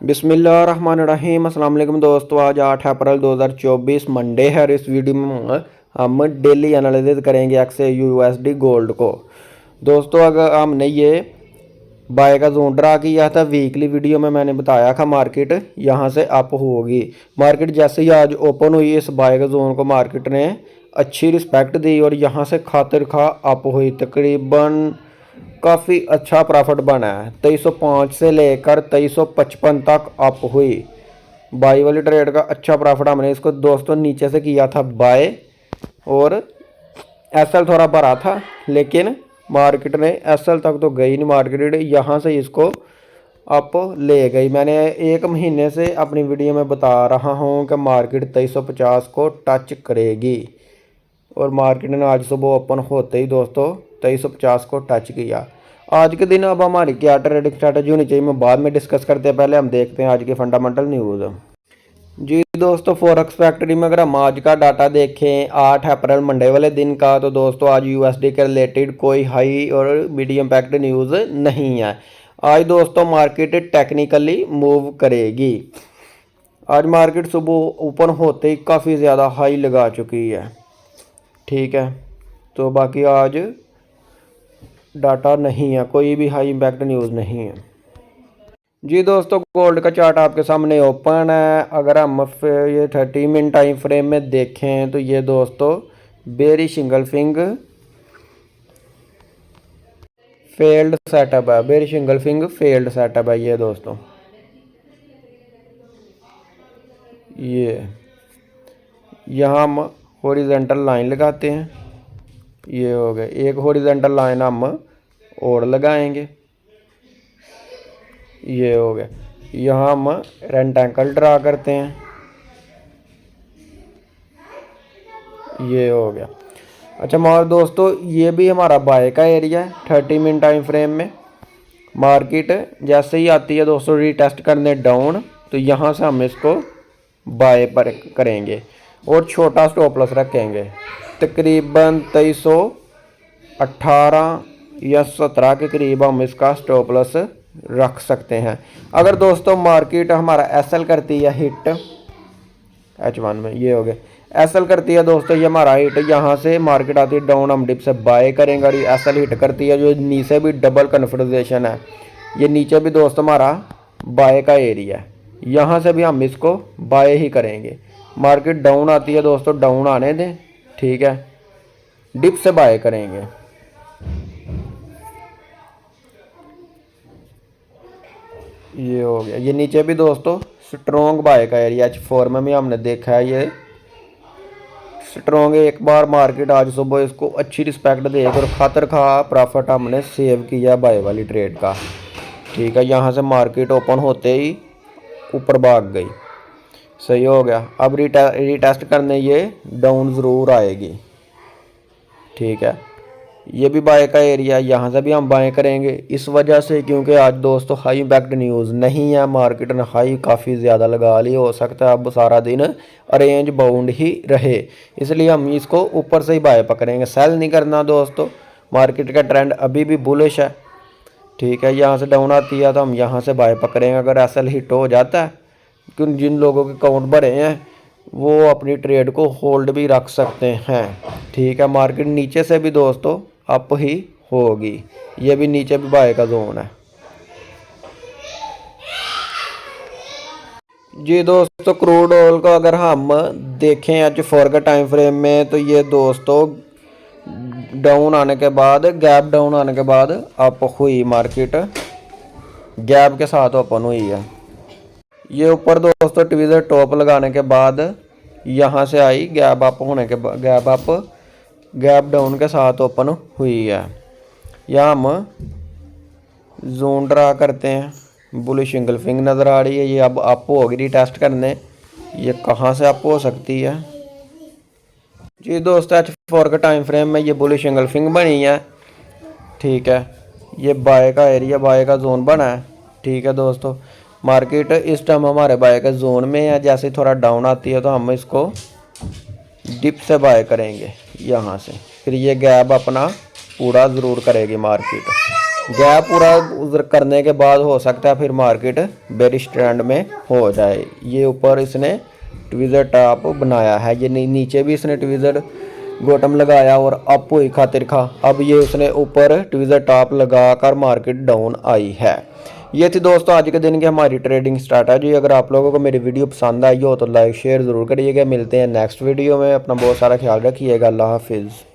बिस्मिल्लाहिर्रहमानिर्रहीम। अस्सलाम वालेकुम दोस्तों, आज 8 अप्रैल 2024 मंडे है और इस वीडियो में हम डेली एनालिसिस करेंगे XAUUSD गोल्ड को। दोस्तों अगर हमने ये बाय का जोन ड्रा किया था, वीकली वीडियो में मैंने बताया था मार्केट यहाँ से अप होगी। मार्केट जैसे ही आज ओपन हुई, इस बाय का जोन को मार्केट ने अच्छी रिस्पेक्ट दी और यहाँ से खातिर खा अप हुई। तकरीबन काफ़ी अच्छा प्रॉफिट बना है। 2305 से लेकर 2355 तक अप हुई। बाई वाली ट्रेड का अच्छा प्रॉफिट हमने इसको दोस्तों नीचे से किया था बाय, और एसएल थोड़ा भरा था लेकिन मार्केट ने एसएल तक तो गई नहीं। मार्केट यहाँ से इसको अप ले गई। मैंने एक महीने से अपनी वीडियो में बता रहा हूँ कि मार्केट 2350 को टच करेगी और मार्केट ने आज सुबह ओपन होते ही दोस्तों 2350 को टच किया। आज के दिन अब हमारी क्या ट्रेडिंग स्ट्रैटेजी होनी चाहिए मैं बाद में डिस्कस करते हैं। पहले हम देखते हैं आज के फंडामेंटल न्यूज़। जी दोस्तों, फॉरेक्स फैक्ट्री में अगर हम आज का डाटा देखें 8 अप्रैल मंडे वाले दिन का, तो दोस्तों आज यूएसडी के रिलेटेड कोई हाई और मीडियम पैक्ड न्यूज़ नहीं है। आज दोस्तों मार्केट टेक्निकली मूव करेगी। आज मार्केट सुबह ओपन होते ही काफ़ी ज़्यादा हाई लगा चुकी है। ठीक है, तो बाकी आज डाटा नहीं है, कोई भी हाई इम्पैक्ट न्यूज़ नहीं है। जी दोस्तों, गोल्ड का चार्ट आपके सामने ओपन है। अगर हम ये 30 मिनट टाइम फ्रेम में देखें तो ये दोस्तों बेरिश इंगल्फिंग फेल्ड सेटअप है। बेरिश इंगल्फिंग फेल्ड सेटअप है ये दोस्तों। ये यहाँ हम हॉरिजॉन्टल लाइन लगाते हैं, ये हो गए। एक हॉरिजॉन्टल लाइन हम और लगाएंगे, ये हो गया। यहाँ हम रेक्टेंगल ड्रा करते हैं, ये हो गया। अच्छा मगर दोस्तों ये भी हमारा बाय का एरिया है। 30 मिनट टाइम फ्रेम में मार्केट जैसे ही आती है दोस्तों रीटेस्ट करने डाउन, तो यहाँ से हम इसको बाय पर करेंगे और छोटा स्टॉप लॉस रखेंगे। तकरीबन 2318 या 17 के करीब हम इसका स्टॉप लॉस रख सकते हैं। अगर दोस्तों मार्केट हमारा एसएल करती है हिट H1 में, ये हो गया एसएल करती है दोस्तों, ये हमारा हिट। यहाँ से मार्केट आती है डाउन, हम डिप से बाय करेंगे और एसएल हिट करती है जो नीचे भी डबल कन्फर्मेशन है। ये नीचे भी दोस्तों हमारा बाय का एरिया है, यहाँ से भी हम इसको बाय ही करेंगे। मार्केट डाउन आती है दोस्तों, डाउन आने दें, ठीक है, डिप से बाय करेंगे। ये हो गया। ये नीचे भी दोस्तों स्ट्रॉन्ग बाय का एरिया H4 में भी हमने देखा है, ये स्ट्रॉन्ग। एक बार मार्केट आज सुबह इसको अच्छी रिस्पेक्ट देकर खातर खा प्रॉफिट हमने सेव किया बाय वाली ट्रेड का। ठीक है, यहाँ से मार्केट ओपन होते ही ऊपर भाग गई, सही हो गया। अब रीटेस्ट करने ये डाउन ज़रूर आएगी। ठीक है, ये भी बाय का एरिया, यहाँ से भी हम बाय करेंगे इस वजह से क्योंकि आज दोस्तों हाई इम्पैक्ट न्यूज़ नहीं है। मार्केट ने हाई काफ़ी ज़्यादा लगा ली, हो सकता है अब सारा दिन अरेंज बाउंड ही रहे, इसलिए हम इसको ऊपर से ही बाय पकड़ेंगे। सेल नहीं करना दोस्तों, मार्केट का ट्रेंड अभी भी बुलिश है। ठीक है, यहाँ से डाउन आती है तो हम यहाँ से बाय पकड़ेंगे। अगर एसएल हिट हो जाता है, क्योंकि जिन लोगों के अकाउंट भरे हैं वो अपनी ट्रेड को होल्ड भी रख सकते हैं। ठीक है, मार्केट नीचे से भी दोस्तों अप ही होगी। ये भी नीचे भी बाय का जोन है। जी दोस्तों, क्रूड ऑयल को अगर हम देखें H4 के टाइम फ्रेम में, तो ये दोस्तों डाउन आने के बाद, गैप डाउन आने के बाद अप हुई। मार्केट गैप के साथ ओपन हुई है। ये ऊपर दोस्तों ट्विज़र टॉप लगाने के बाद यहाँ से आई, गैप अप होने के बाद गैप डाउन के साथ ओपन हुई है। यहाँ हम जोन ड्रा करते हैं, बुलिश इंगल्फिंग नज़र आ रही है। ये अब अप होगी रीटेस्ट करने, ये कहाँ से अप हो सकती है। जी दोस्तों, H4 के टाइम फ्रेम में ये बुलिश इंगल्फिंग बनी है। ठीक है, ये बाय का एरिया, बाय का जोन बना है। ठीक है दोस्तों, मार्केट इस टाइम हमारे बाय के जोन में है। जैसे थोड़ा डाउन आती है तो हम इसको डिप से बाय करेंगे यहाँ से, फिर ये गैप अपना पूरा ज़रूर करेगी मार्केट। गैप पूरा उधर करने के बाद हो सकता है फिर मार्केट बेरिश ट्रेंड में हो जाए। ये ऊपर इसने ट्विज़र टॉप बनाया है, ये नीचे भी इसने ट्विज़र बॉटम लगाया और अप हुई खातिर खा, अब ये उसने ऊपर ट्विज़र टॉप लगाकर मार्केट डाउन आई है। ये थी दोस्तों आज के दिन की हमारी ट्रेडिंग स्ट्रैटेजी। अगर आप लोगों को मेरी वीडियो पसंद आई हो तो लाइक शेयर ज़रूर करिएगा। मिलते हैं नेक्स्ट वीडियो में, अपना बहुत सारा ख्याल रखिएगा। अल्लाह हाफिज़।